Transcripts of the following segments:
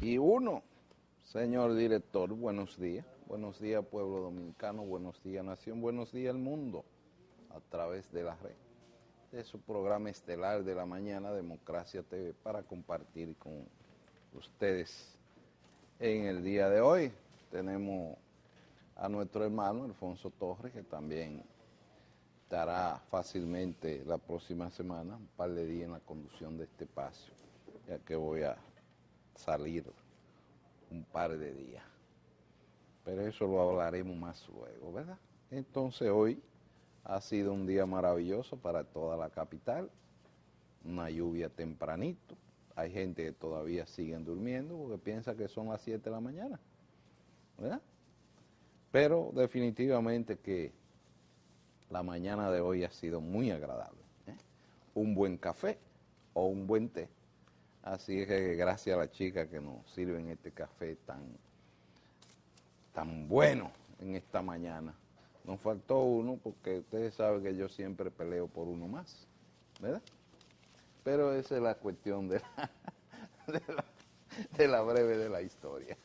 Y uno, señor director, buenos días pueblo dominicano, buenos días nación, buenos días el mundo, a través de la red, de su programa estelar de la mañana, Democracia TV, para compartir con ustedes. En el día de hoy tenemos a nuestro hermano Alfonso Torres, que también estará fácilmente la próxima semana, un par de días en la conducción de este espacio, ya que voy a salir un par de días. Pero eso lo hablaremos más luego, ¿verdad? Entonces hoy ha sido un día maravilloso para toda la capital, una lluvia tempranito, hay gente que todavía siguen durmiendo porque piensa que son las 7 de la mañana, ¿verdad? Pero definitivamente que la mañana de hoy ha sido muy agradable, ¿eh? Un buen café o un buen té. Así que gracias a la chica que nos sirven este café tan bueno en esta mañana. Nos faltó uno porque ustedes saben que yo siempre peleo por uno más, ¿verdad? Pero esa es la cuestión de la breve de la historia.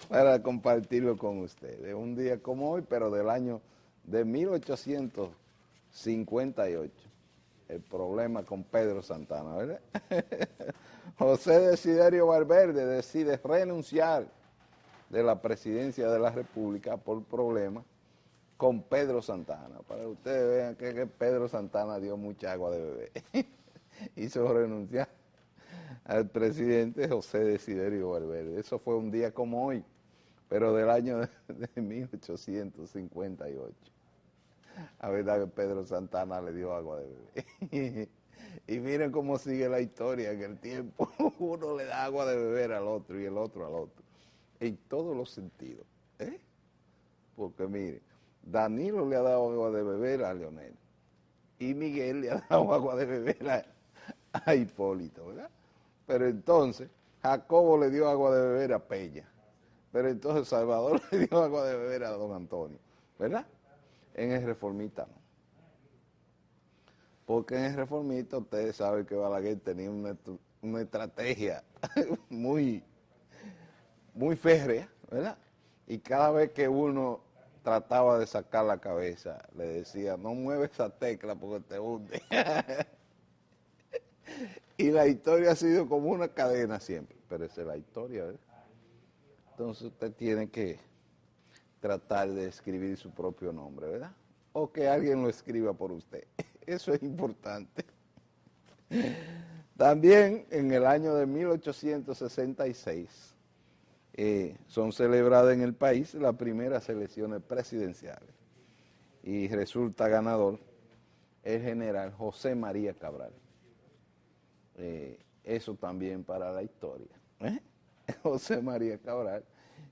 Para compartirlo con ustedes. Un día como hoy, pero del año de 1858. El problema con Pedro Santana, ¿verdad? José Desiderio Valverde decide renunciar de la presidencia de la República por problemas con Pedro Santana. Para que ustedes vean que Pedro Santana dio mucha agua de beber. Hizo renunciar al presidente José Desiderio Valverde. Eso fue un día como hoy, pero del año de 1858. La verdad que Pedro Santana le dio agua de beber. Y miren cómo sigue la historia en el tiempo. Uno le da agua de beber al otro y el otro al otro. En todos los sentidos. ¿Eh? Porque miren, Danilo le ha dado agua de beber a Leonel. Y Miguel le ha dado agua de beber a Hipólito, ¿verdad? Pero entonces, Jacobo le dio agua de beber a Peña. Pero entonces Salvador le dio agua de beber a don Antonio, ¿verdad? En el Reformista no. Porque en el Reformista ustedes saben que Balaguer tenía una estrategia muy férrea, ¿verdad? Y cada vez que uno trataba de sacar la cabeza, le decía, no mueves esa tecla porque te hunde. Y la historia ha sido como una cadena siempre, pero esa es la historia, ¿verdad? Entonces usted tiene que tratar de escribir su propio nombre, ¿verdad? O que alguien lo escriba por usted. Eso es importante. También en el año de 1866 son celebradas en el país las primeras elecciones presidenciales y resulta ganador el general José María Cabral. Eso también para la historia. José María Cabral,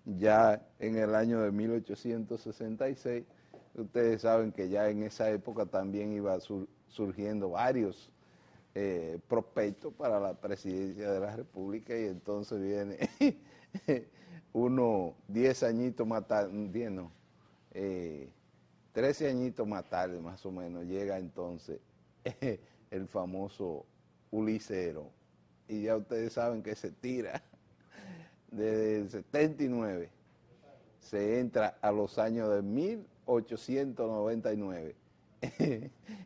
ya en el año de 1866, ustedes saben que ya en esa época también iba surgiendo varios prospectos para la presidencia de la República y entonces viene uno 10 añitos más tarde, 10 no, 13 añitos más tarde más o menos, llega entonces el famoso Ulicero y ya ustedes saben que se tira desde el 79, se entra a los años de 1899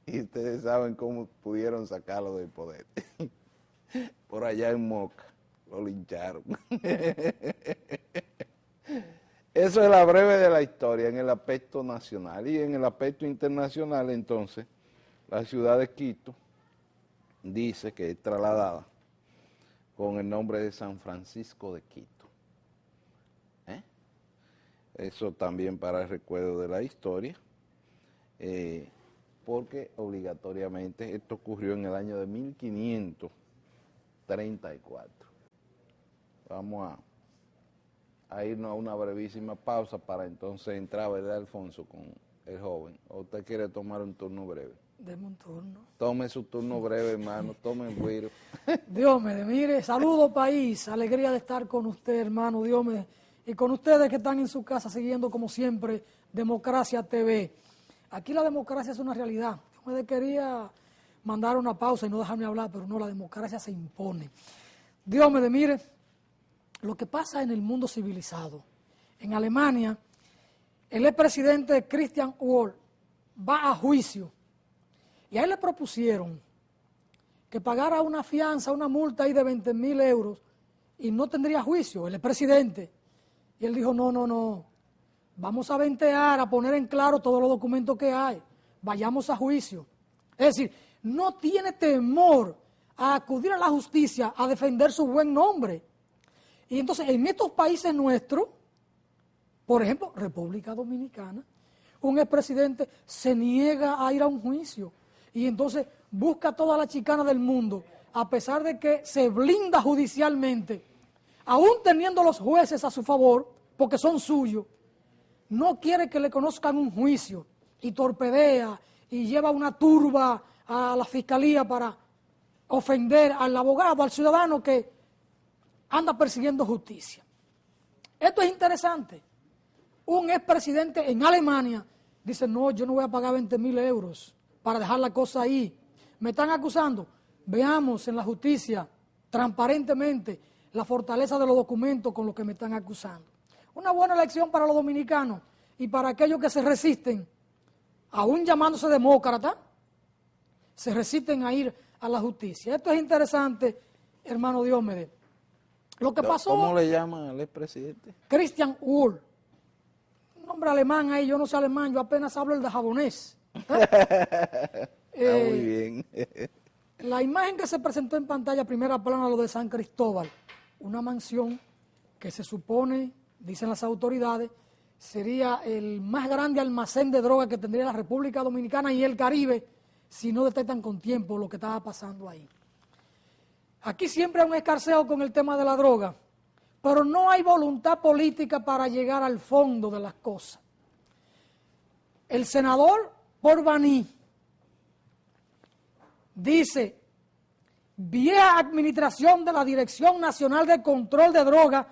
y ustedes saben cómo pudieron sacarlo del poder. Por allá en Moca lo lincharon. Eso es la breve de la historia en el aspecto nacional. Y en el aspecto internacional, entonces, la ciudad de Quito dice que es trasladada con el nombre de San Francisco de Quito. Eso también para el recuerdo de la historia, porque obligatoriamente esto ocurrió en el año de 1534. Vamos a irnos a una brevísima pausa para entonces entrar, ¿verdad, Alfonso, con el joven? ¿O usted quiere tomar un turno breve? Deme un turno. Tome su turno breve, hermano, tome el güiro. Dios me mire, saludo país, alegría de estar con usted, hermano, Dios me, y con ustedes que están en su casa siguiendo como siempre Democracia TV. Aquí la democracia es una realidad. Yo me quería mandar una pausa y no dejarme hablar, pero no, la democracia se impone. Dios me mire, lo que pasa en el mundo civilizado. En Alemania, el expresidente Christian Wolff va a juicio y a él le propusieron que pagara una fianza, una multa ahí de 20.000 euros y no tendría juicio, el expresidente. Y él dijo, no, vamos a ventear, a poner en claro todos los documentos que hay, vayamos a juicio. Es decir, no tiene temor a acudir a la justicia a defender su buen nombre. Y entonces en estos países nuestros, por ejemplo, República Dominicana, un expresidente se niega a ir a un juicio y entonces busca toda la chicana del mundo, a pesar de que se blinda judicialmente, aún teniendo los jueces a su favor, porque son suyos, no quiere que le conozcan un juicio y torpedea y lleva una turba a la fiscalía para ofender al abogado, al ciudadano que anda persiguiendo justicia. Esto es interesante. Un expresidente en Alemania dice, no, yo no voy a pagar 20.000 euros para dejar la cosa ahí. Me están acusando. Veamos en la justicia, transparentemente, la fortaleza de los documentos con los que me están acusando. Una buena lección para los dominicanos y para aquellos que se resisten, aún llamándose demócratas, se resisten a ir a la justicia. Esto es interesante, hermano Diomedes. Lo que pasó... ¿Cómo le llaman al expresidente? Christian Wolff. Un nombre alemán ahí, yo no sé alemán, yo apenas hablo el de japonés. Muy bien. La imagen que se presentó en pantalla, primera plana, lo de San Cristóbal, una mansión que se supone, dicen las autoridades, sería el más grande almacén de droga que tendría la República Dominicana y el Caribe, si no detectan con tiempo lo que estaba pasando ahí. Aquí siempre hay un escarceo con el tema de la droga, pero no hay voluntad política para llegar al fondo de las cosas. El senador Porbaní dice, vieja administración de la Dirección Nacional de Control de Drogas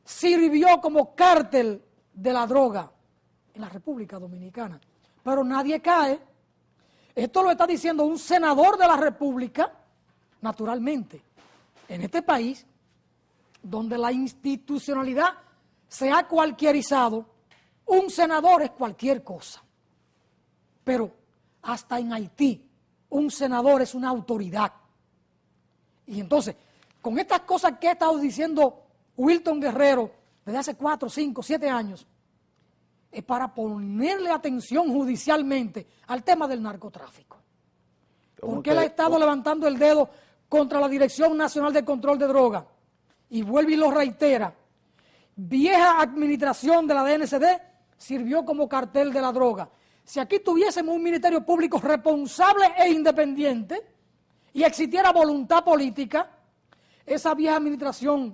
sirvió como cártel de la droga en la República Dominicana. Pero nadie cae. Esto lo está diciendo un senador de la República, naturalmente. En este país, donde la institucionalidad se ha cualquierizado, un senador es cualquier cosa. Pero hasta en Haití, un senador es una autoridad. Y entonces, con estas cosas que ha estado diciendo Wilton Guerrero desde hace 4, 5, 7 años, es para ponerle atención judicialmente al tema del narcotráfico. Porque él ha estado levantando el dedo contra la Dirección Nacional de Control de Drogas. Y vuelve y lo reitera. Vieja administración de la DNCD sirvió como cartel de la droga. Si aquí tuviésemos un ministerio público responsable e independiente y existiera voluntad política, esa vieja administración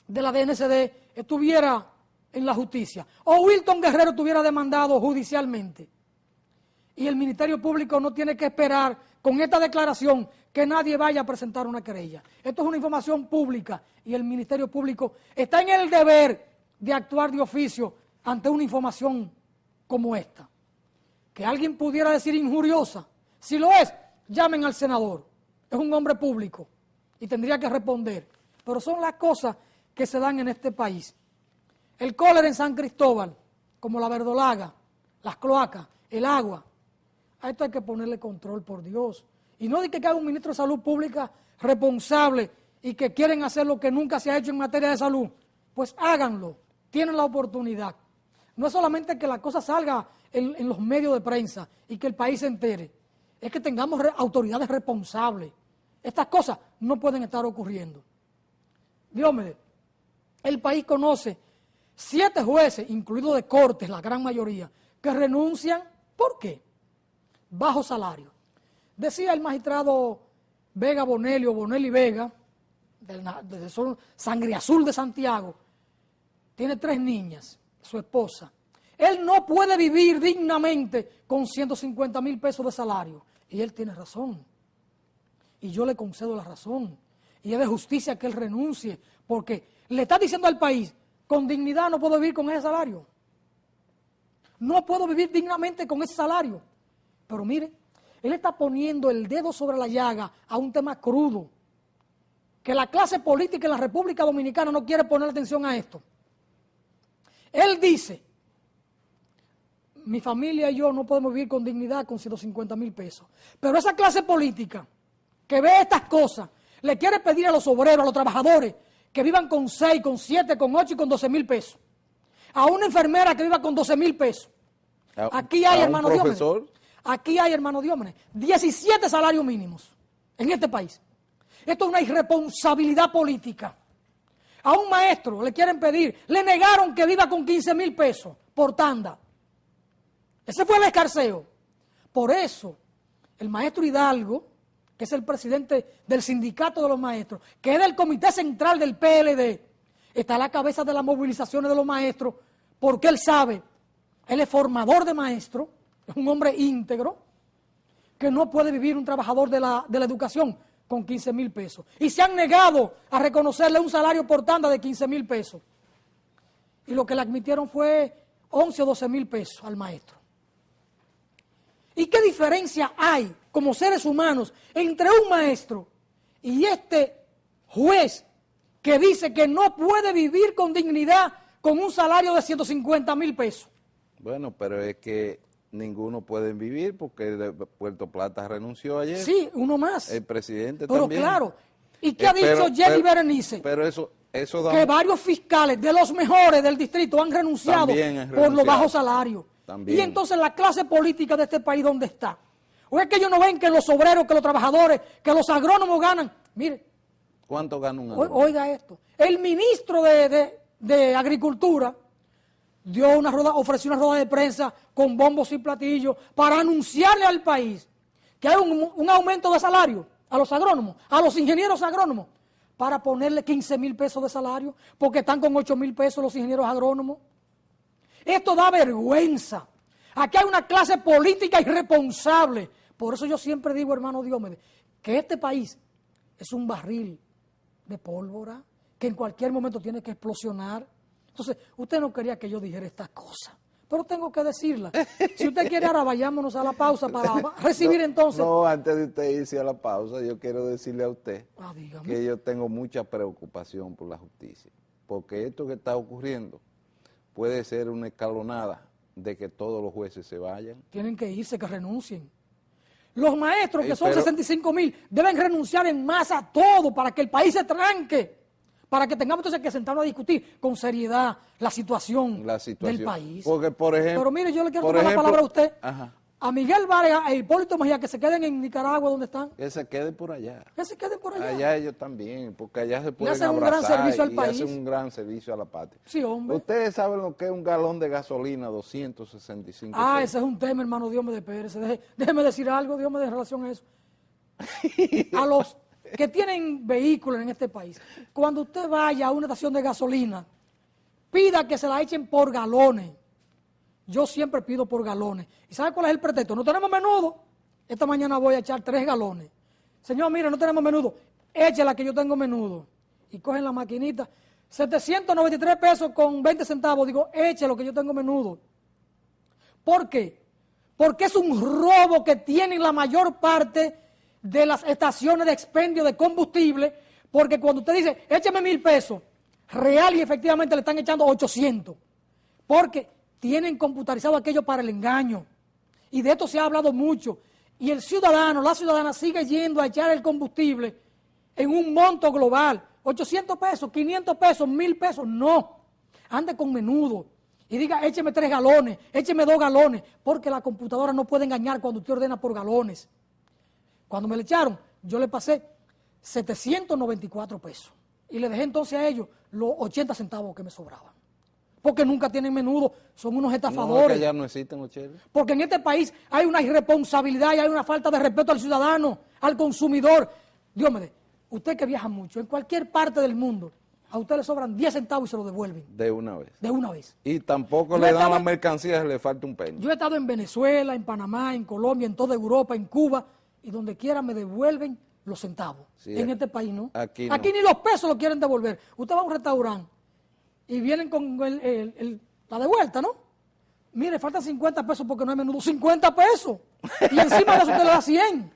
de la DNCD estuviera en la justicia. O Wilton Guerrero estuviera demandado judicialmente. Y el Ministerio Público no tiene que esperar con esta declaración que nadie vaya a presentar una querella. Esto es una información pública y el Ministerio Público está en el deber de actuar de oficio ante una información como esta. Que alguien pudiera decir injuriosa, si lo es, llamen al senador. Es un hombre público y tendría que responder. Pero son las cosas que se dan en este país. El cólera en San Cristóbal, como la verdolaga, las cloacas, el agua. A esto hay que ponerle control, por Dios. Y no de que haga un ministro de Salud Pública responsable y que quieren hacer lo que nunca se ha hecho en materia de salud. Pues háganlo, tienen la oportunidad. No es solamente que la cosa salga en los medios de prensa y que el país se entere. Es que tengamos autoridades responsables. Estas cosas no pueden estar ocurriendo. Diomedes, el país conoce 7 jueces, incluidos de cortes, la gran mayoría, que renuncian. ¿Por qué? Bajo salario. Decía el magistrado Vega Bonelli Vega, de Sangre Azul de Santiago, tiene 3 niñas, su esposa. Él no puede vivir dignamente con 150,000 pesos de salario. Y él tiene razón. Y yo le concedo la razón. Y es de justicia que él renuncie, porque le está diciendo al país, con dignidad no puedo vivir con ese salario. No puedo vivir dignamente con ese salario. Pero mire, él está poniendo el dedo sobre la llaga a un tema crudo. que la clase política en la República Dominicana no quiere poner atención a esto. Él dice, mi familia y yo no podemos vivir con dignidad con 150,000 pesos. Pero esa clase política que ve estas cosas, le quiere pedir a los obreros, a los trabajadores, que vivan con 6, con 7, con 8 y con 12,000 pesos. A una enfermera que viva con 12,000 pesos. Aquí hay, hermano Diómenes. Aquí hay, hermano Diómenes, 17 salarios mínimos en este país. Esto es una irresponsabilidad política. A un maestro le quieren pedir, le negaron que viva con 15,000 pesos por tanda. Ese fue el escarceo. Por eso, el maestro Hidalgo, que es el presidente del sindicato de los maestros, que es del comité central del PLD, está a la cabeza de las movilizaciones de los maestros, porque él sabe, él es formador de maestros, es un hombre íntegro, que no puede vivir un trabajador de la educación con 15,000 pesos. Y se han negado a reconocerle un salario por tanda de 15,000 pesos. Y lo que le admitieron fue 11 o 12,000 pesos al maestro. ¿Y qué diferencia hay como seres humanos entre un maestro y este juez que dice que no puede vivir con dignidad con un salario de 150,000 pesos? Bueno, pero es que ninguno puede vivir porque Puerto Plata renunció ayer. Sí, uno más. El presidente pero también. Pero claro, ¿y qué ha dicho Jenny Berenice? Pero eso da que varios fiscales de los mejores del distrito han renunciado por los bajos salarios. También. Y entonces la clase política de este país, ¿dónde está? ¿O es que ellos no ven que los obreros, que los trabajadores, que los agrónomos ganan? Mire. ¿Cuánto gana un agrónomo? Oiga esto. El ministro de Agricultura ofreció una rueda de prensa con bombos y platillos para anunciarle al país que hay un aumento de salario a los agrónomos, a los ingenieros agrónomos, para ponerle 15,000 pesos de salario, porque están con 8,000 pesos los ingenieros agrónomos. Esto da vergüenza. Aquí hay una clase política irresponsable. Por eso yo siempre digo, hermano Diómedes, que este país es un barril de pólvora que en cualquier momento tiene que explosionar. Entonces, usted no quería que yo dijera estas cosas, pero tengo que decirlas. Si usted quiere, ahora vayámonos a la pausa para recibir entonces. No, antes de usted irse a la pausa, yo quiero decirle a usted que yo tengo mucha preocupación por la justicia, porque esto que está ocurriendo puede ser una escalonada de que todos los jueces se vayan. Tienen que irse, que renuncien. Los maestros, que son 65,000, deben renunciar en masa a todo para que el país se tranque, para que tengamos entonces que sentarnos a discutir con seriedad la situación del país. Porque, por ejemplo... Pero mire, yo le quiero tomar la palabra a usted. Ajá. A Miguel Vargas e Hipólito Mejía, que se queden en Nicaragua, donde están. Que se queden por allá. Que se queden por allá. Allá ellos también, porque allá se pueden hacen abrazar un gran servicio al país. hacen un gran servicio a la patria. Sí, hombre. Ustedes saben lo que es un galón de gasolina, 265 pesos. pesos. Ese es un tema, hermano Diomedes Pérez. Déjeme decir algo, Diomedes, en relación a eso. A los que tienen vehículos en este país, cuando usted vaya a una estación de gasolina, pida que se la echen por galones. Yo siempre pido por galones. ¿Y sabe cuál es el pretexto? No tenemos menudo. Esta mañana voy a echar 3 galones. Señor, mire, no tenemos menudo. Échela que yo tengo menudo. Y cogen la maquinita. 793 pesos con 20 centavos. Digo, échelo que yo tengo menudo. ¿Por qué? Porque es un robo que tienen la mayor parte de las estaciones de expendio de combustible. Porque cuando usted dice, écheme 1,000 pesos, real y efectivamente le están echando 800. Porque tienen computarizado aquello para el engaño. Y de esto se ha hablado mucho. Y el ciudadano, la ciudadana sigue yendo a echar el combustible en un monto global. 800 pesos, 500 pesos, 1,000 pesos. No. Ande con menudo. Y diga, écheme 3 galones, écheme 2 galones. Porque la computadora no puede engañar cuando usted ordena por galones. Cuando me le echaron, yo le pasé 794 pesos. Y le dejé entonces a ellos los 80 centavos que me sobraban. Porque nunca tienen menudo, son unos estafadores. No, que ya no existen los cheles. Porque en este país hay una irresponsabilidad y hay una falta de respeto al ciudadano, al consumidor. Diómedes, usted que viaja mucho, en cualquier parte del mundo, a usted le sobran 10 centavos y se lo devuelven. De una vez. De una vez. Y tampoco le dan las mercancías, le falta un peño. Yo he estado en Venezuela, en Panamá, en Colombia, en toda Europa, en Cuba, y donde quiera me devuelven los centavos. Sí, en este país no. Aquí ni los pesos lo quieren devolver. Usted va a un restaurante y vienen con la de vuelta, ¿no? Mire, faltan 50 pesos porque no hay menudo. ¡50 pesos! Y encima de eso usted le da 100.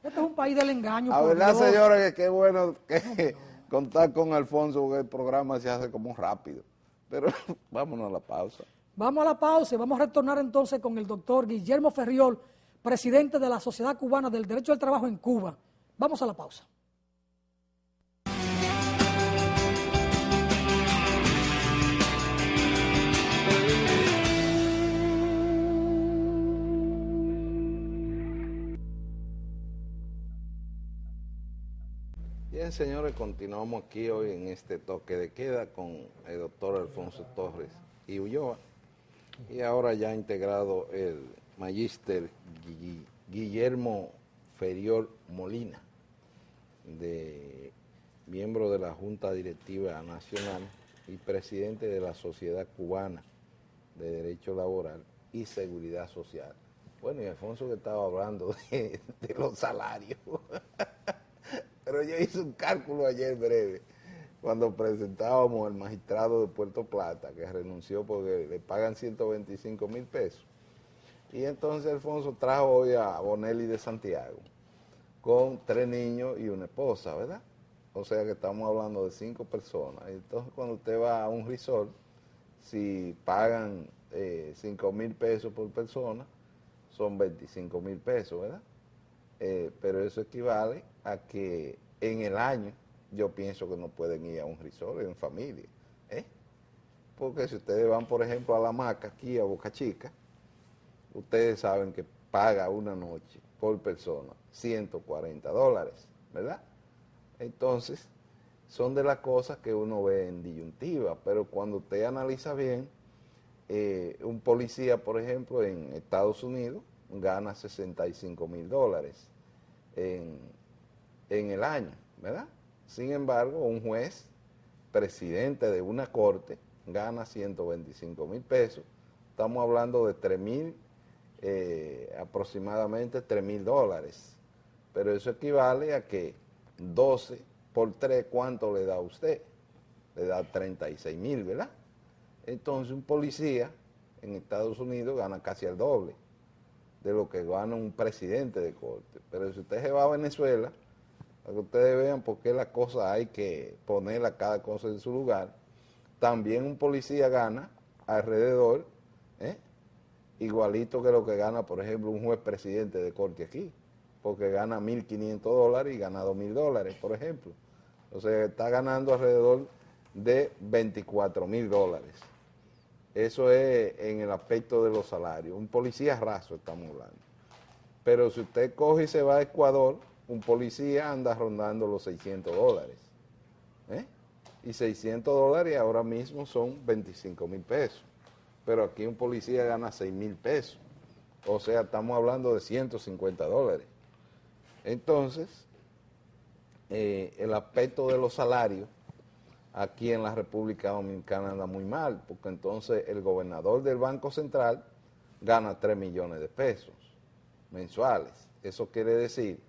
Este es un país del engaño. A por verdad, Dios. señores, que qué bueno que contar con Alfonso, porque el programa se hace como rápido. Pero vámonos a la pausa. Vamos a la pausa y vamos a retornar entonces con el doctor Guillermo Ferriol, presidente de la Sociedad Cubana del Derecho al Trabajo en Cuba. Vamos a la pausa. Bien, señores, continuamos aquí hoy en este toque de queda con el doctor Alfonso Torres y Ulloa. Y ahora ya integrado el magíster Guillermo Ferriol Molina, miembro de la Junta Directiva Nacional y presidente de la Sociedad Cubana de Derecho Laboral y Seguridad Social. Bueno, y Alfonso que estaba hablando de los salarios. Pero yo hice un cálculo ayer breve, cuando presentábamos al magistrado de Puerto Plata, que renunció porque le pagan 125,000 pesos. Y entonces Alfonso trajo hoy a Bonelli de Santiago, con 3 niños y una esposa, ¿verdad? O sea que estamos hablando de 5 personas. Entonces cuando usted va a un resort, si pagan 5,000 pesos por persona, son 25,000 pesos, ¿verdad? Pero eso equivale a que en el año yo pienso que no pueden ir a un resort en familia, ¿eh? Porque si ustedes van, por ejemplo, a La Hamaca, aquí a Boca Chica, ustedes saben que paga una noche por persona $140, ¿verdad? Entonces, son de las cosas que uno ve en disyuntiva, pero cuando usted analiza bien, un policía, por ejemplo, en Estados Unidos, gana $65,000 en el año, ¿verdad? Sin embargo, un juez, presidente de una corte, gana 125,000 pesos. Estamos hablando de aproximadamente $3,000. Pero eso equivale a que 12 por 3, ¿cuánto le da a usted? Le da 36,000, ¿verdad? Entonces un policía en Estados Unidos gana casi el doble de lo que gana un presidente de corte. Pero si usted se va a Venezuela, para que ustedes vean por qué las cosas hay que ponerla cada cosa en su lugar, también un policía gana alrededor, igualito que lo que gana, por ejemplo, un juez presidente de corte aquí, porque gana $1,500 y gana $2,000, por ejemplo. O sea, está ganando alrededor de $24,000. Eso es en el aspecto de los salarios. Un policía raso estamos hablando. Pero si usted coge y se va a Ecuador, un policía anda rondando los $600. Y $600 ahora mismo son 25,000 pesos. Pero aquí un policía gana 6,000 pesos. O sea, estamos hablando de $150. Entonces, el aspecto de los salarios aquí en la República Dominicana anda muy mal, porque entonces el gobernador del Banco Central gana 3 millones de pesos mensuales. Eso quiere decir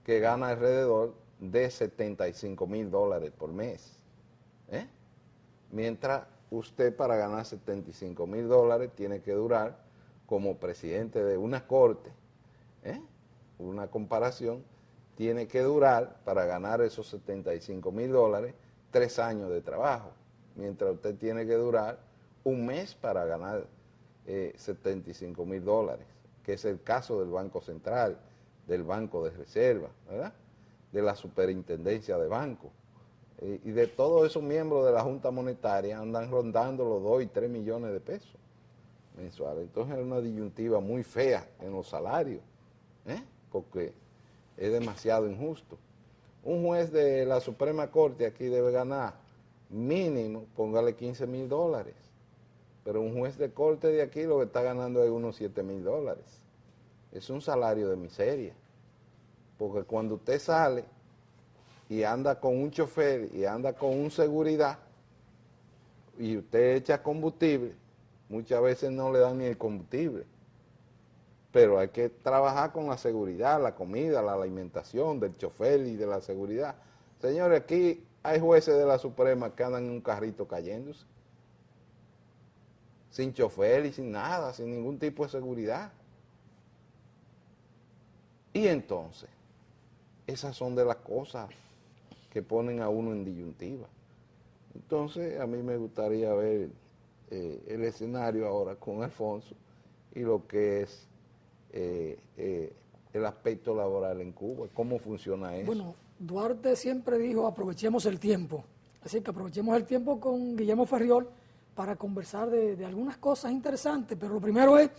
que gana alrededor de $75,000 por mes. Mientras usted, para ganar $75,000 tiene que durar como presidente de una corte, una comparación, tiene que durar para ganar esos $75,000 3 años de trabajo, mientras usted tiene que durar un mes para ganar $75,000, que es el caso del Banco Central, del Banco de Reserva, ¿verdad?, de la Superintendencia de Banco, y de todos esos miembros de la Junta Monetaria andan rondando los 2 y 3 millones de pesos mensuales. Entonces es una disyuntiva muy fea en los salarios, porque es demasiado injusto. Un juez de la Suprema Corte aquí debe ganar mínimo, póngale $15,000, pero un juez de corte de aquí lo que está ganando es unos $7,000. Es un salario de miseria, porque cuando usted sale y anda con un chofer y anda con un seguridad y usted echa combustible, muchas veces no le dan ni el combustible. Pero hay que trabajar con la seguridad, la comida, la alimentación del chofer y de la seguridad. Señores, aquí hay jueces de la Suprema que andan en un carrito cayéndose, sin chofer y sin nada, sin ningún tipo de seguridad. Y entonces, esas son de las cosas que ponen a uno en disyuntiva. Entonces, a mí me gustaría ver el escenario ahora con Alfonso y lo que es el aspecto laboral en Cuba, cómo funciona eso. Bueno, Duarte siempre dijo, aprovechemos el tiempo. Así que aprovechemos el tiempo con Guillermo Ferriol para conversar de algunas cosas interesantes, pero lo primero es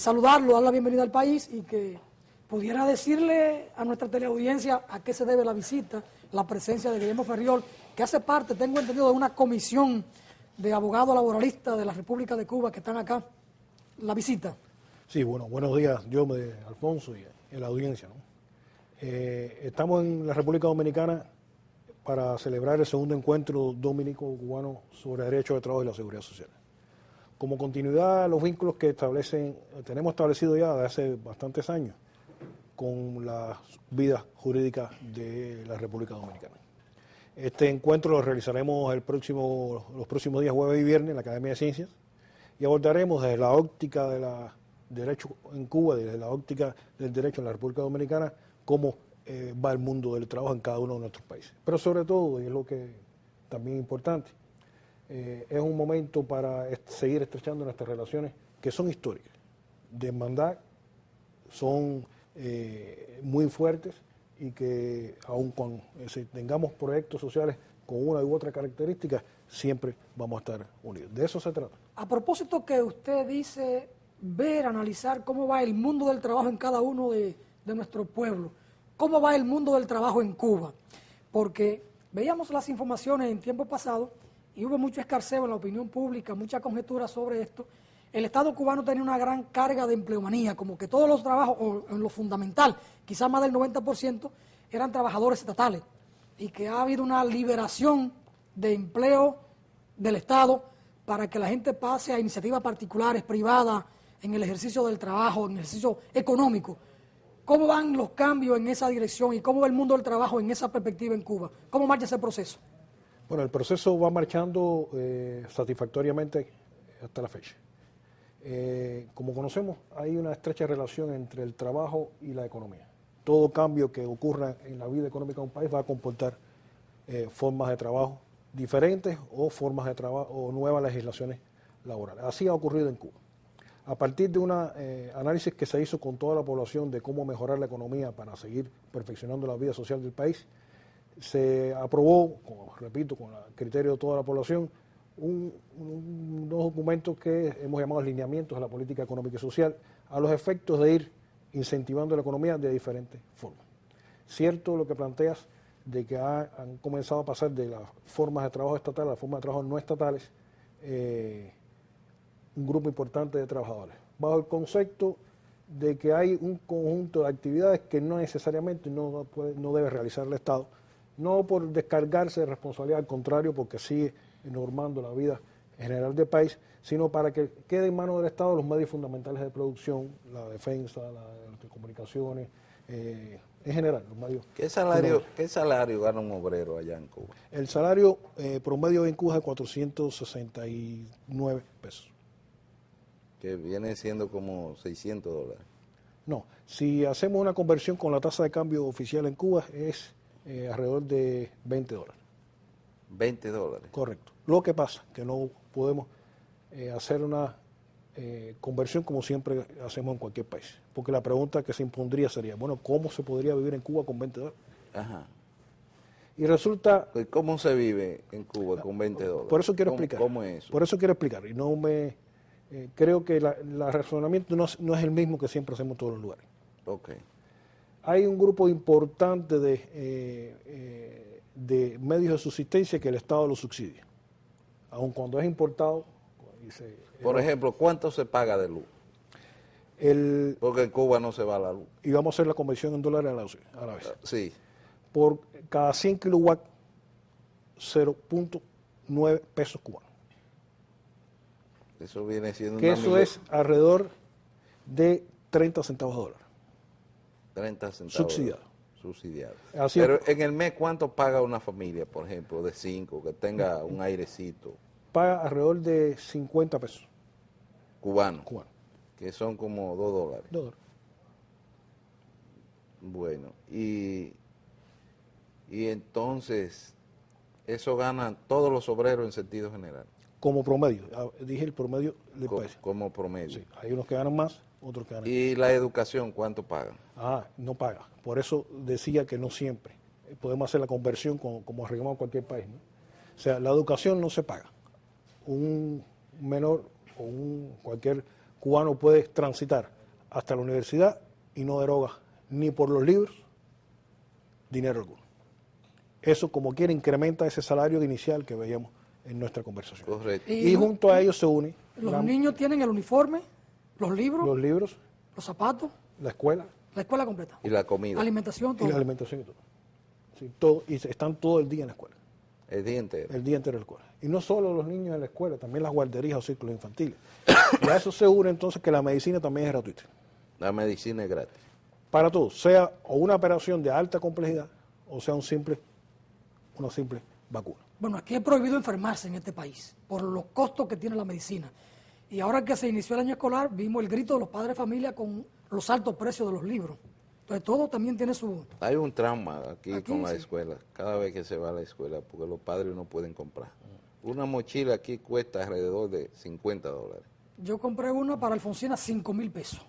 saludarlo, dar la bienvenida al país y que pudiera decirle a nuestra teleaudiencia a qué se debe la visita, la presencia de Guillermo Ferriol, que hace parte, tengo entendido, de una comisión de abogados laboralistas de la República de Cuba que están acá. La visita. Sí, bueno, buenos días, Diome, Alfonso y en la audiencia, ¿no? Estamos en la República Dominicana para celebrar el segundo encuentro dominico-cubano sobre derechos de trabajo y la seguridad social. Como continuidad a los vínculos que tenemos establecidos ya desde hace bastantes años con las vidas jurídicas de la República Dominicana. Este encuentro lo realizaremos los próximos días, jueves y viernes, en la Academia de Ciencias, y abordaremos desde la óptica del derecho en Cuba, desde la óptica del derecho en la República Dominicana, cómo va el mundo del trabajo en cada uno de nuestros países. Pero sobre todo, y es lo que también es importante, es un momento para seguir estrechando nuestras relaciones que son históricas. De hermandad, son muy fuertes y que aun cuando tengamos proyectos sociales con una u otra característica, siempre vamos a estar unidos. De eso se trata. A propósito que usted dice ver, analizar cómo va el mundo del trabajo en cada uno de nuestro pueblo, cómo va el mundo del trabajo en Cuba, porque veíamos las informaciones en tiempo pasado y hubo mucho escarceo en la opinión pública, mucha conjetura sobre esto. El Estado cubano tenía una gran carga de empleomanía, como que todos los trabajos, o en lo fundamental, quizás más del 90%, eran trabajadores estatales, y que ha habido una liberación de empleo del Estado para que la gente pase a iniciativas particulares, privadas, en el ejercicio del trabajo, en el ejercicio económico. ¿Cómo van los cambios en esa dirección y cómo va el mundo del trabajo en esa perspectiva en Cuba? ¿Cómo marcha ese proceso? Bueno, el proceso va marchando satisfactoriamente hasta la fecha. Como conocemos, hay una estrecha relación entre el trabajo y la economía. Todo cambio que ocurra en la vida económica de un país va a comportar formas de trabajo diferentes o formas de trabajo o nuevas legislaciones laborales. Así ha ocurrido en Cuba. A partir de un análisis que se hizo con toda la población de cómo mejorar la economía para seguir perfeccionando la vida social del país, se aprobó, repito, con el criterio de toda la población, unos documentos que hemos llamado lineamientos de la política económica y social, a los efectos de ir incentivando la economía de diferentes formas. Cierto lo que planteas de que han comenzado a pasar de las formas de trabajo estatales a las formas de trabajo no estatales, un grupo importante de trabajadores, bajo el concepto de que hay un conjunto de actividades que no necesariamente no debe realizar el Estado, no por descargarse de responsabilidad, al contrario, porque sigue normando la vida general del país, sino para que quede en manos del Estado los medios fundamentales de producción, la defensa, las telecomunicaciones, en general, los medios. ¿Qué salario gana un obrero allá en Cuba? El salario promedio en Cuba es de 469 pesos. Que viene siendo como $600. No, si hacemos una conversión con la tasa de cambio oficial en Cuba es alrededor de $20. $20. Correcto. Lo que pasa que no podemos hacer una conversión como siempre hacemos en cualquier país, porque la pregunta que se impondría sería, bueno, ¿cómo se podría vivir en Cuba con $20? Ajá. Y resulta... ¿Cómo se vive en Cuba con $20? Por eso quiero explicar. ¿Cómo es eso? Por eso quiero explicar, y no me... creo que el razonamiento no es el mismo que siempre hacemos en todos los lugares. Okay. Hay un grupo importante de medios de subsistencia que el Estado los subsidia, aun cuando es importado. Por ejemplo, ¿cuánto se paga de luz? Porque en Cuba no se va la luz. Y vamos a hacer la conversión en dólares a la vez. Sí. Por cada 100 kilowatts, 0.9 pesos cubanos. Eso viene siendo... Que eso es alrededor de 30 centavos de dólar. 30 centavos. Subsidiado. Pero en el mes, ¿cuánto paga una familia, por ejemplo, de 5, que tenga un airecito? Paga alrededor de 50 pesos. Cubanos. Cubano. Que son como $2. $2. Bueno, y entonces, eso ganan todos los obreros en sentido general, Como promedio, dije el promedio del país. como promedio. Sí, hay unos que ganan más, otros que ganan menos. ¿Y la educación cuánto pagan? No paga. Por eso decía que no siempre. Podemos hacer la conversión como arreglamos en cualquier país, ¿no? O sea, la educación no se paga. Un menor o cualquier cubano puede transitar hasta la universidad y no deroga ni por los libros dinero alguno. Eso, como quiera, incrementa ese salario inicial que veíamos en nuestra conversación. Correcto. Y junto a ellos se une Los niños tienen el uniforme, los libros, los libros, los zapatos, la escuela la escuela completa. Y la comida, Alimentación, y todo. la alimentación y todo. Sí, todo. Y están todo el día en la escuela. el día entero. El día entero en la escuela. Y no solo los niños en la escuela, también las guarderías o círculos infantiles. Y a eso se une entonces que la medicina también es gratuita. La medicina es gratis. Para todos, sea o una operación de alta complejidad o sea una simple vacuna. Bueno, aquí es prohibido enfermarse en este país por los costos que tiene la medicina. Y ahora que se inició el año escolar, vimos el grito de los padres de familia con los altos precios de los libros. Entonces, todo también tiene su... Hay un trauma aquí con la sí. escuela, cada vez que se va a la escuela, porque los padres no pueden comprar. Una mochila aquí cuesta alrededor de $50. Yo compré una para Alfonsina, 5,000 pesos.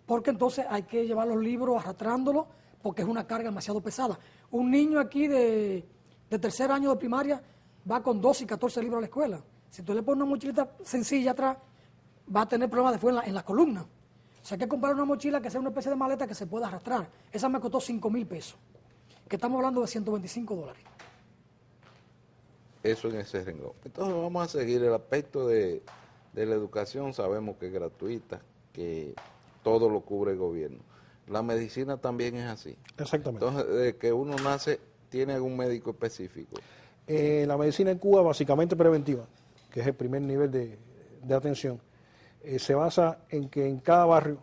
Porque entonces hay que llevar los libros arrastrándolos, porque es una carga demasiado pesada. Un niño aquí de tercer año de primaria va con 12 y 14 libros a la escuela. Si tú le pones una mochilita sencilla atrás, va a tener problemas después en la columna. O sea, hay que comprar una mochila que sea una especie de maleta que se pueda arrastrar. Esa me costó 5,000 pesos, que estamos hablando de $125. Eso en ese renglón. Entonces vamos a seguir el aspecto de la educación, sabemos que es gratuita, que todo lo cubre el gobierno. La medicina también es así. Exactamente. Entonces, desde que uno nace, ¿tiene algún médico específico? La medicina en Cuba, básicamente preventiva, que es el primer nivel de atención, se basa en que en cada barrio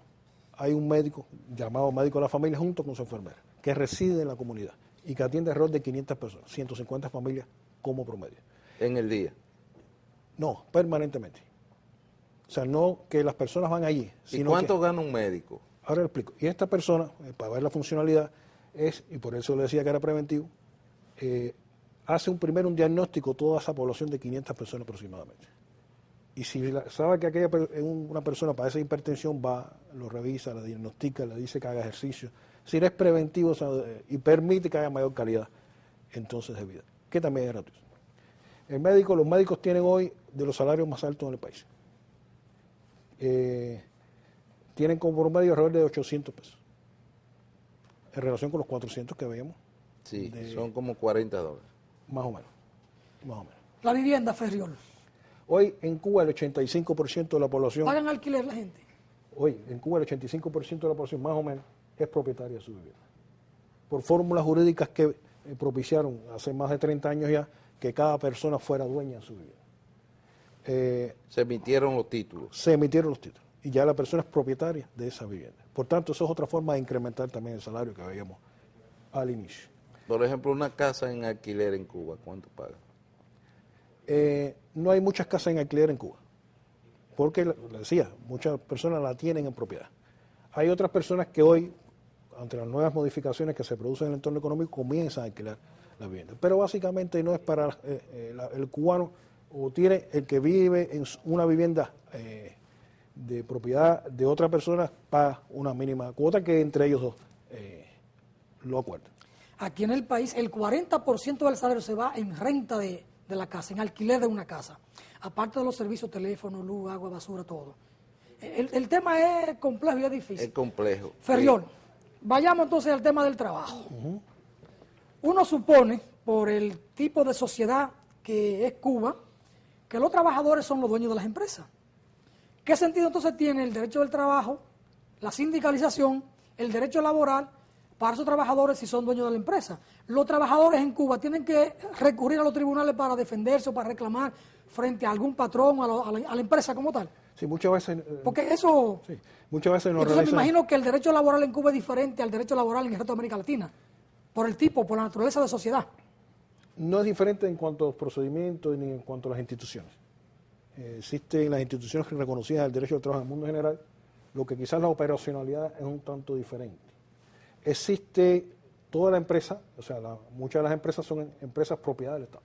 hay un médico, llamado médico de la familia, junto con su enfermera, que reside en la comunidad y que atiende alrededor de 500 personas, 150 familias como promedio. En el día. No, permanentemente. O sea, no que las personas van allí, ¿Y sino cuánto que... gana un médico? Ahora le explico. Y esta persona, para ver la funcionalidad, y por eso le decía que era preventivo, hace primero un diagnóstico a toda esa población de 500 personas aproximadamente. Y si sabe que una persona padece hipertensión, va, lo revisa, la diagnostica, le dice que haga ejercicio. Si es preventivo, o sea, y permite que haya mayor calidad entonces de vida, que también es gratuito. Los médicos tienen hoy de los salarios más altos en el país. Tienen como promedio alrededor de 800 pesos, en relación con los 400 que veíamos. Sí, son como $40. Más o menos, más o menos. La vivienda, Ferriol. Hoy en Cuba el 85% de la población... ¿Pagan alquiler la gente? Hoy en Cuba el 85% de la población, más o menos, es propietaria de su vivienda. Por fórmulas jurídicas que propiciaron hace más de 30 años ya que cada persona fuera dueña de su vivienda. Se emitieron los títulos. Se emitieron los títulos y ya la persona es propietaria de esa vivienda. Por tanto, eso es otra forma de incrementar también el salario que veíamos al inicio. Por ejemplo, una casa en alquiler en Cuba, ¿cuánto paga? No hay muchas casas en alquiler en Cuba, porque, le decía, muchas personas la tienen en propiedad. Hay otras personas que hoy, ante las nuevas modificaciones que se producen en el entorno económico, comienzan a alquilar la vivienda. Pero básicamente no es para el cubano, o tiene el que vive en una vivienda de propiedad de otra persona, paga una mínima cuota que entre ellos dos lo acuerdan. Aquí en el país el 40% del salario se va en renta de la casa, en alquiler de una casa. Aparte de los servicios, teléfono, luz, agua, basura, todo. El tema es complejo y es difícil. Es complejo. Ferriol, vayamos entonces al tema del trabajo. Uno supone, por el tipo de sociedad que es Cuba, que los trabajadores son los dueños de las empresas. ¿Qué sentido entonces tiene el derecho del trabajo, la sindicalización, el derecho laboral para esos trabajadores si son dueños de la empresa? Los trabajadores en Cuba tienen que recurrir a los tribunales para defenderse o para reclamar frente a algún patrón, a la empresa como tal. Sí, muchas veces... Porque eso... Sí, muchas veces no Entonces realizan... me imagino que el derecho laboral en Cuba es diferente al derecho laboral en el resto de América Latina, por el tipo, por la naturaleza de sociedad. No es diferente en cuanto a los procedimientos ni en cuanto a las instituciones. Existen las instituciones que reconocían el derecho al trabajo en el mundo general, lo que quizás la operacionalidad es un tanto diferente. existe toda la empresa, o sea, muchas de las empresas son empresas propiedad del Estado.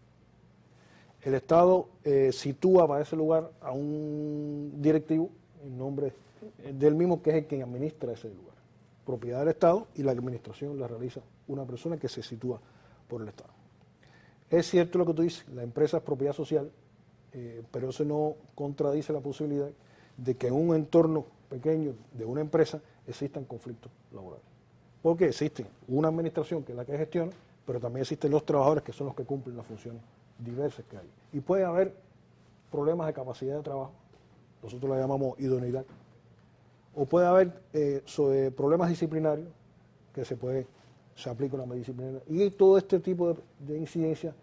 El Estado sitúa para ese lugar a un directivo en nombre del mismo, que es el quien administra ese lugar. Propiedad del Estado, y la administración la realiza una persona que se sitúa por el Estado. Es cierto lo que tú dices, la empresa es propiedad social, pero eso no contradice la posibilidad de que en un entorno pequeño de una empresa existan conflictos laborales. Porque existe una administración que es la que gestiona, pero también existen los trabajadores que son los que cumplen las funciones diversas que hay. Y puede haber problemas de capacidad de trabajo, nosotros la llamamos idoneidad, o puede haber problemas disciplinarios que se aplica una medida disciplinaria, y todo este tipo de incidencias,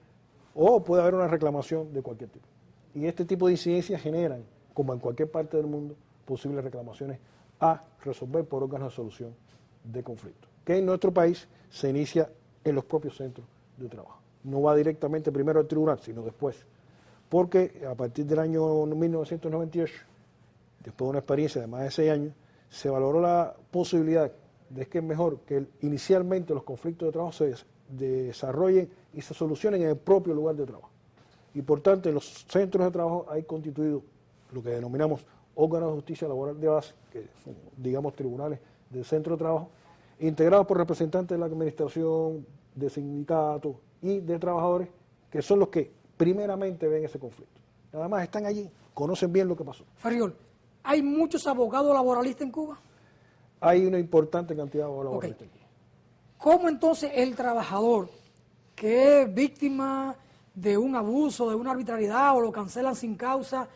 o puede haber una reclamación de cualquier tipo. Y este tipo de incidencias generan, como en cualquier parte del mundo, posibles reclamaciones a resolver por órganos de solución de conflictos, que en nuestro país se inicia en los propios centros de trabajo. No va directamente primero al tribunal, sino después, porque a partir del año 1998, después de una experiencia de más de 6 años, se valoró la posibilidad de que es mejor que inicialmente los conflictos de trabajo se desarrollen y se solucionen en el propio lugar de trabajo. Y por tanto, en los centros de trabajo hay constituido lo que denominamos órganos de justicia laboral de base, que son, digamos, tribunales del centro de trabajo, integrados por representantes de la administración, de sindicatos y de trabajadores, que son los que primeramente ven ese conflicto. Nada más están allí, conocen bien lo que pasó. Fariol, ¿hay muchos abogados laboralistas en Cuba? Hay una importante cantidad de abogados laboralistas en Cuba. ¿Cómo entonces el trabajador que es víctima de un abuso, de una arbitrariedad o lo cancelan sin causa,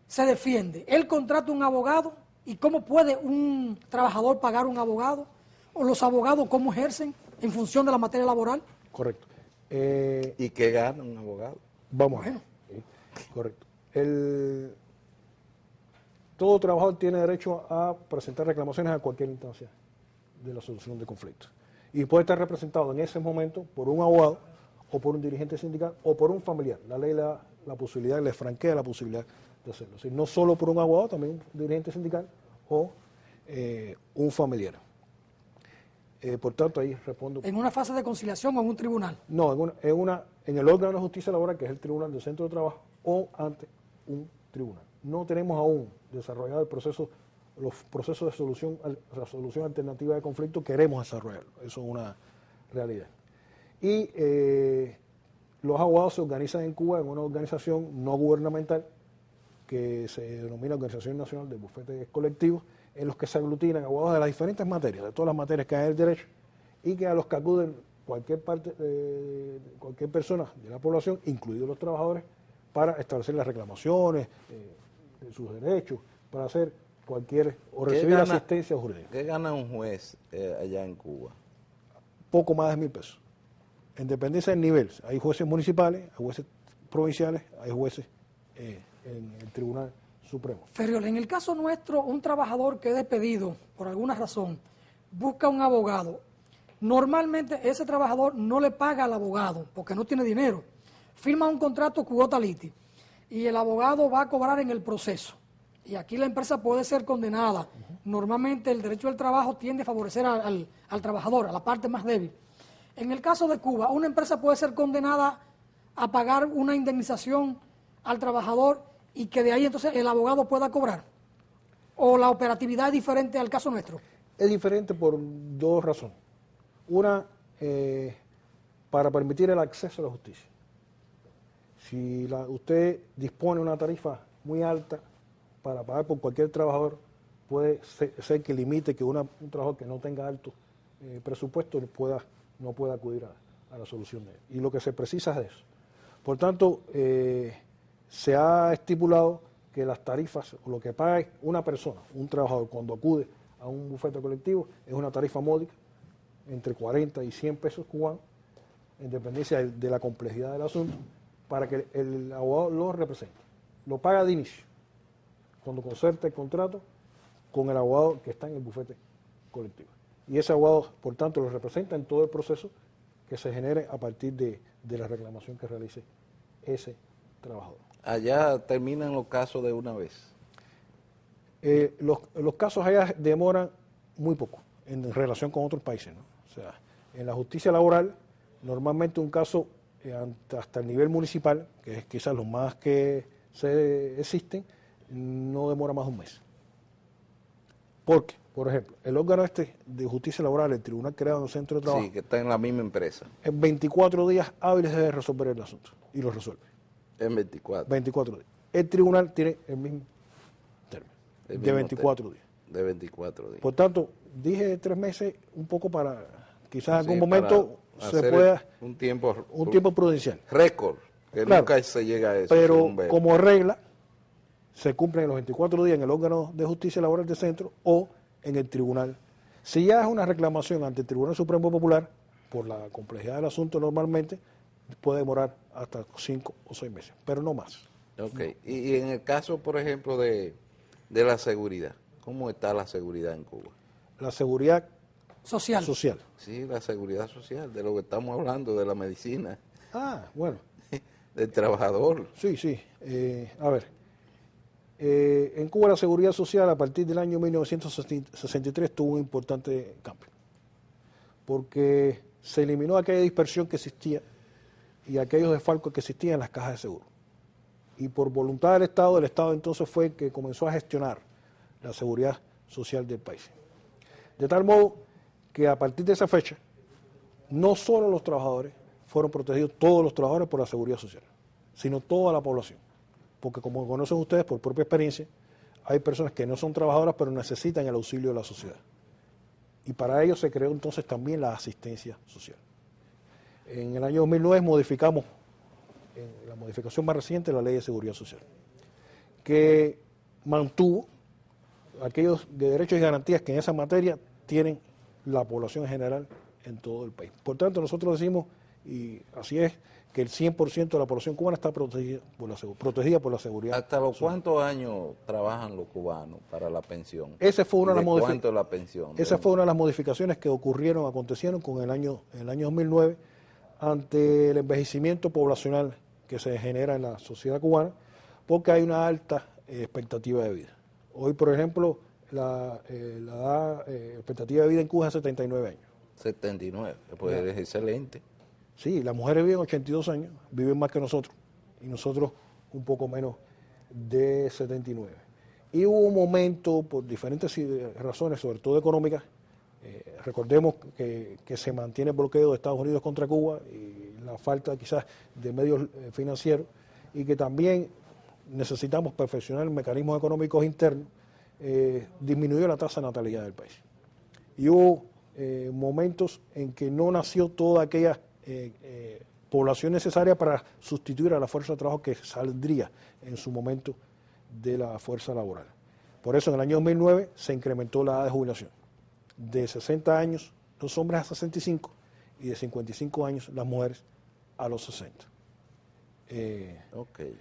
se defiende? ¿Él contrata un abogado? ¿Y cómo puede un trabajador pagar un abogado? ¿O los abogados cómo ejercen en función de la materia laboral? Correcto. ¿Y qué gana un abogado? Vamos a ver. Correcto. Todo trabajador tiene derecho a presentar reclamaciones a cualquier instancia de la solución de conflictos. Y puede estar representado en ese momento por un abogado o por un dirigente sindical o por un familiar. La ley le da la posibilidad, le franquea la posibilidad de hacerlo. Es decir, no solo por un abogado, también un dirigente sindical o un familiar. Por tanto, ahí respondo. ¿En una fase de conciliación o en un tribunal? No, en el órgano de justicia laboral, que es el tribunal del centro de trabajo, o ante un tribunal. No tenemos aún desarrollado los procesos de resolución alternativa de conflicto. Queremos desarrollarlo, eso es una realidad. Y los abogados se organizan en Cuba en una organización no gubernamental que se denomina Organización Nacional de Bufetes Colectivos, en los que se aglutinan abogados de las diferentes materias, de todas las materias que hay en el derecho, y que a los que acuden cualquier persona de la población, incluidos los trabajadores, para establecer las reclamaciones de sus derechos, para hacer o recibir asistencia jurídica. ¿Qué gana un juez allá en Cuba? Poco más de 1.000 pesos. En dependencia del nivel. Hay jueces municipales, hay jueces provinciales, hay jueces en el Tribunal Supremo. Fariol, en el caso nuestro, un trabajador que es despedido por alguna razón, busca un abogado. Normalmente ese trabajador no le paga al abogado porque no tiene dinero. Firma un contrato quota liti y el abogado va a cobrar en el proceso. Y aquí la empresa puede ser condenada. Normalmente el derecho del trabajo tiende a favorecer al trabajador, a la parte más débil. En el caso de Cuba, una empresa puede ser condenada a pagar una indemnización al trabajador y que de ahí entonces el abogado pueda cobrar. ¿O la operatividad es diferente al caso nuestro? Es diferente por 2 razones. Una, para permitir el acceso a la justicia. Si usted dispone de una tarifa muy alta para pagar por cualquier trabajador, puede ser que limite que un trabajador que no tenga alto presupuesto no pueda acudir a la solución de él. Y lo que se precisa es eso. Por tanto, se ha estipulado que las tarifas, o lo que paga una persona, un trabajador, cuando acude a un bufete colectivo, es una tarifa módica, entre 40 y 100 pesos cubanos, en dependencia de la complejidad del asunto, para que el abogado lo represente. Lo paga de inicio, cuando concerta el contrato con el abogado que está en el bufete colectivo. Y ese abogado, por tanto, lo representa en todo el proceso que se genere a partir de la reclamación que realice ese trabajador. Allá terminan los casos de una vez. Los casos allá demoran muy poco en relación con otros países, ¿no? O sea, en la justicia laboral, normalmente un caso hasta el nivel municipal, que es quizás los más que existen, no demora más de un mes. Porque, por ejemplo, el órgano de justicia laboral, el tribunal creado en el centro de trabajo, Sí, que está en la misma empresa. en 24 días hábiles debe resolver el asunto y lo resuelve. En 24. 24 días. El tribunal tiene el mismo término, El de mismo 24 días. De 24 días. Por tanto, dije 3 meses un poco para, quizás en algún Sí, momento para se hacer pueda, un tiempo prudencial. récord, que Claro, nunca se llega a eso. Pero según veo. como regla, se cumplen los 24 días en el órgano de justicia laboral del centro o en el tribunal. Si ya es una reclamación ante el Tribunal Supremo Popular, por la complejidad del asunto normalmente, puede demorar hasta 5 o 6 meses, pero no más. Ok, y en el caso, por ejemplo, de la seguridad, ¿cómo está la seguridad en Cuba? La seguridad Social. Sí, la seguridad social, de lo que estamos hablando, de la medicina, Ah, bueno, del trabajador. sí. A ver, en Cuba la seguridad social a partir del año 1963 tuvo un importante cambio, porque se eliminó aquella dispersión que existía y aquellos desfalcos que existían en las cajas de seguro. Y por voluntad del Estado entonces fue que comenzó a gestionar la seguridad social del país. De tal modo que a partir de esa fecha, no solo los trabajadores fueron protegidos, todos los trabajadores por la seguridad social, sino toda la población. Porque como conocen ustedes por propia experiencia, hay personas que no son trabajadoras pero necesitan el auxilio de la sociedad. Y para ello se creó entonces también la asistencia social. En el año 2009 modificamos, en la modificación más reciente, la Ley de Seguridad Social, que mantuvo aquellos derechos y garantías que en esa materia tienen la población en general en todo el país. Por tanto, nosotros decimos, y así es, que el 100% de la población cubana está protegida por la seguridad. ¿Hasta los cuántos años trabajan los cubanos para la pensión? Esa fue una de las ¿Cuánto es la pensión? Esa fue una de las modificaciones que acontecieron con el año 2009 ante el envejecimiento poblacional que se genera en la sociedad cubana, porque hay una alta expectativa de vida. Hoy, por ejemplo, la expectativa de vida en Cuba es 79 años. 79, pues es excelente. Sí, las mujeres viven 82 años, viven más que nosotros, y nosotros un poco menos de 79. Y hubo un momento, por diferentes razones, sobre todo económicas, recordemos que se mantiene el bloqueo de Estados Unidos contra Cuba y la falta quizás de medios financieros, y que también necesitamos perfeccionar mecanismos económicos internos, disminuyó la tasa de natalidad del país. Y hubo momentos en que no nació toda aquella población necesaria para sustituir a la fuerza de trabajo que saldría en su momento de la fuerza laboral. Por eso en el año 2009 se incrementó la edad de jubilación de 60 años los hombres a 65 y de 55 años las mujeres a los 60. Okay.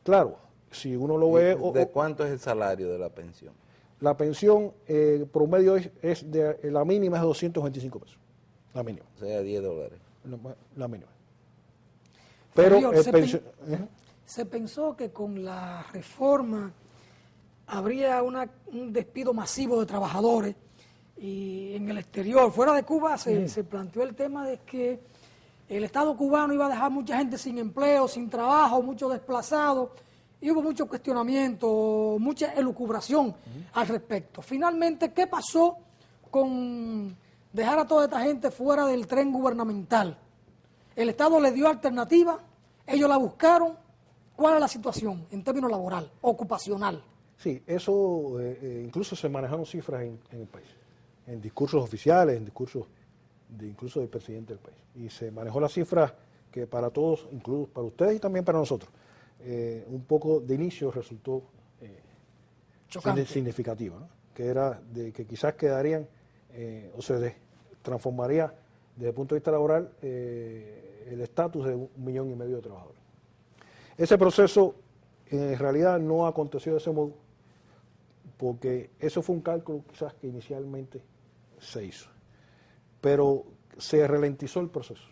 Claro, si uno lo ve... ¿De cuánto es el salario de la pensión? La pensión promedio es de la mínima es de 225 pesos, la mínima. O sea, $10. La mínima. Pero se pensó que con la reforma habría un despido masivo de trabajadores, y en el exterior, fuera de Cuba, se planteó el tema de que el Estado cubano iba a dejar mucha gente sin empleo, sin trabajo, muchos desplazados, y hubo mucho cuestionamiento, mucha elucubración al respecto. Finalmente, ¿qué pasó con dejar a toda esta gente fuera del tren gubernamental? El Estado le dio alternativa, ellos la buscaron. ¿Cuál es la situación en términos laboral, ocupacional? Sí, eso incluso se manejaron cifras en el país, en discursos oficiales, en discursos incluso del presidente del país. Y se manejó la cifra que para todos, incluso para ustedes y también para nosotros, un poco de inicio resultó significativa, ¿no? Que era de que quizás quedarían o se transformaría desde el punto de vista laboral el estatus de 1,5 millones de trabajadores. Ese proceso en realidad no aconteció de ese modo, porque eso fue un cálculo quizás que inicialmente se hizo, pero se ralentizó el proceso,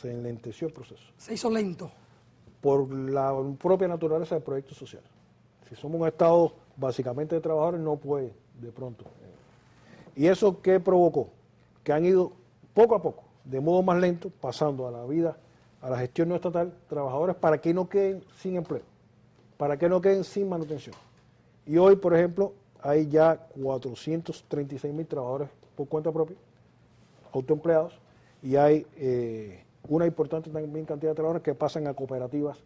se enlenteció el proceso. Se hizo lento. Por la propia naturaleza del proyecto social. Si somos un Estado básicamente de trabajadores, no puede de pronto. ¿Y eso qué provocó? que han ido poco a poco, de modo más lento, pasando a la vida, a la gestión no estatal, trabajadores para que no queden sin empleo, para que no queden sin manutención. Y hoy, por ejemplo, hay ya 436.000 trabajadores por cuenta propia, autoempleados, y hay una importante también cantidad de trabajadores que pasan a cooperativas,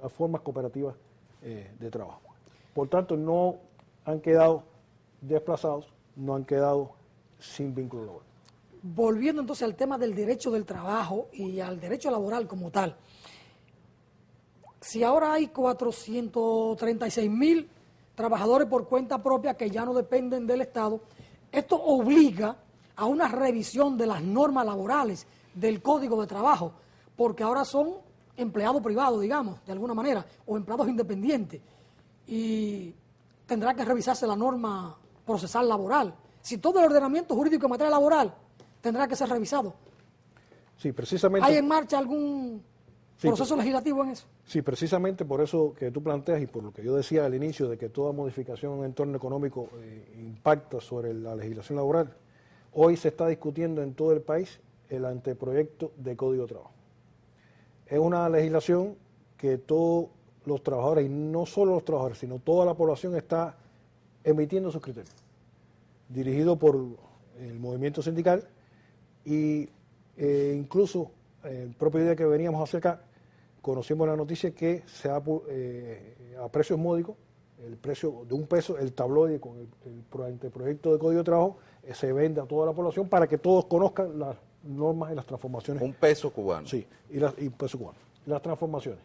a formas cooperativas de trabajo. Por tanto, no han quedado desplazados, no han quedado sin vínculo laboral. Volviendo entonces al tema del derecho del trabajo y al derecho laboral como tal, si ahora hay 436.000 trabajadores por cuenta propia que ya no dependen del Estado, esto obliga a una revisión de las normas laborales del Código de Trabajo, porque ahora son empleados privados, digamos, de alguna manera, o empleados independientes, y tendrá que revisarse la norma procesal laboral. Si todo el ordenamiento jurídico en materia laboral tendrá que ser revisado. Sí, precisamente. ¿Hay en marcha algún proceso legislativo en eso? Sí, precisamente por eso que tú planteas y por lo que yo decía al inicio de que toda modificación en el entorno económico impacta sobre la legislación laboral, hoy se está discutiendo en todo el país el anteproyecto de Código de Trabajo. Es una legislación que todos los trabajadores, y no solo los trabajadores, sino toda la población está emitiendo sus criterios, dirigido por el movimiento sindical y incluso el propio día que veníamos hacia acá, conocimos la noticia que se ha a precios módicos, el precio de $1, el tabloide con el anteproyecto de Código de Trabajo se vende a toda la población para que todos conozcan las normas y las transformaciones. $1 cubano. Sí, y $1 cubano. Las transformaciones.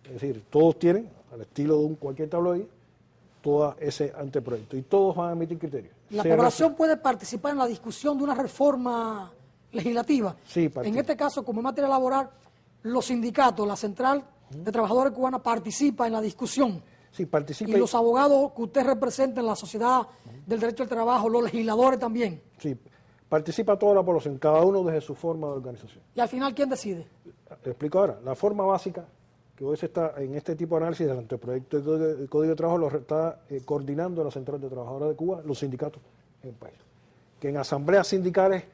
Es decir, todos tienen, al estilo de cualquier tabloide, todo ese anteproyecto y todos van a emitir criterios. ¿La población puede participar en la discusión de una reforma legislativa? Sí, en este caso, como en materia laboral, los sindicatos, la Central de Trabajadores Cubana participa en la discusión. Sí, participa. Y los abogados que usted representa en la sociedad del derecho al trabajo, los legisladores también. Sí, participa toda la población, cada uno desde su forma de organización. ¿Y al final quién decide? Te explico ahora. La forma básica que hoy se está en este tipo de análisis del anteproyecto de Código de Trabajo lo está coordinando la Central de Trabajadores de Cuba, los sindicatos en el país. Que en asambleas sindicales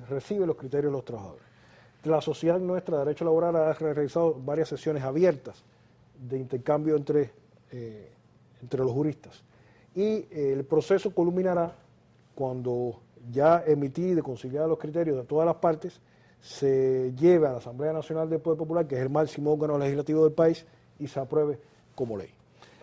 recibe los criterios de los trabajadores. La sociedad nuestra de derecho laboral ha realizado varias sesiones abiertas de intercambio entre los juristas. Y el proceso culminará cuando ya emitido y conciliados los criterios de todas las partes, se lleve a la Asamblea Nacional del Poder Popular, que es el máximo órgano legislativo del país, y se apruebe como ley.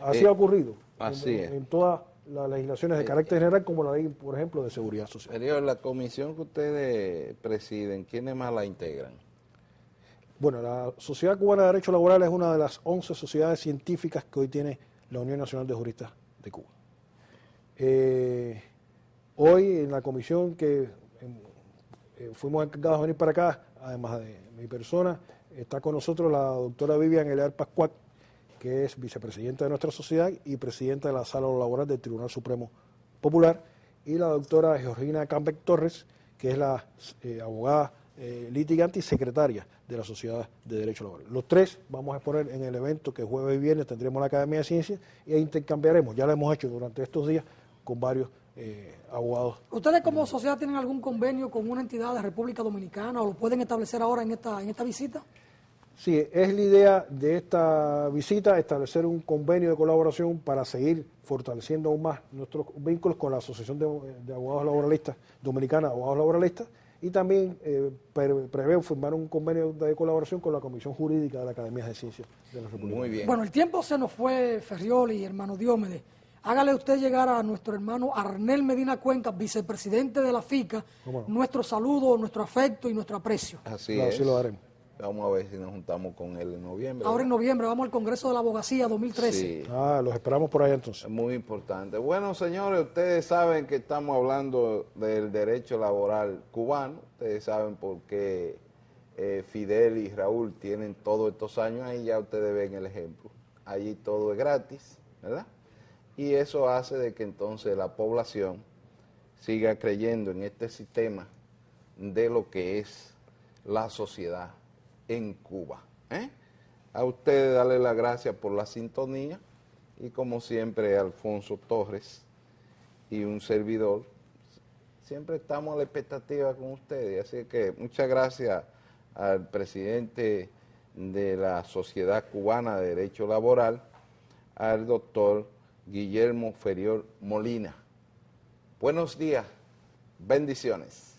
Así ha ocurrido en todas las legislaciones de carácter general, como la ley, por ejemplo, de seguridad social. Señor, la comisión que ustedes presiden, ¿quiénes más la integran? Bueno, la Sociedad Cubana de Derecho Laboral es una de las 11 sociedades científicas que hoy tiene la Unión Nacional de Juristas de Cuba. Hoy en la comisión que fuimos encargados de venir para acá, además de mi persona, está con nosotros la doctora Vivian Elear Pascual, que es vicepresidenta de nuestra sociedad y presidenta de la Sala Laboral del Tribunal Supremo Popular, y la doctora Georgina Cambeck Torres, que es la abogada litigante y secretaria de la Sociedad de Derecho Laboral. Los tres vamos a exponer en el evento que jueves y viernes tendremos la Academia de Ciencias e intercambiaremos, ya lo hemos hecho durante estos días, con varios abogados. ¿Ustedes como sociedad tienen algún convenio con una entidad de República Dominicana o lo pueden establecer ahora en esta visita? Sí, es la idea de esta visita establecer un convenio de colaboración para seguir fortaleciendo aún más nuestros vínculos con la Asociación de Abogados Laboralistas Dominicana, Abogados Laboralistas, y también prevé firmar un convenio de colaboración con la Comisión Jurídica de la Academia de Ciencias de la República. Muy bien. Bueno, el tiempo se nos fue, Ferrioli, hermano Diomedes. Hágale usted llegar a nuestro hermano Arnel Medina Cuenca, vicepresidente de la FICA, nuestro saludo, nuestro afecto y nuestro aprecio. Así Claro, es. sí lo haremos. Vamos a ver si nos juntamos con él en noviembre. Ahora en ¿verdad? noviembre vamos al Congreso de la Abogacía 2013. Sí. Los esperamos por ahí entonces. Es muy importante. Bueno, señores, ustedes saben que estamos hablando del derecho laboral cubano. Ustedes saben por qué Fidel y Raúl tienen todos estos años ahí. Ya ustedes ven el ejemplo. Allí todo es gratis, ¿verdad? Y eso hace de que entonces la población siga creyendo en este sistema de lo que es la sociedad en Cuba. A ustedes darle las gracias por la sintonía y como siempre Alfonso Torres y un servidor siempre estamos a la expectativa con ustedes. Así que muchas gracias al presidente de la Sociedad Cubana de Derecho Laboral, al doctor Guillermo Feriol Molina. Buenos días, bendiciones.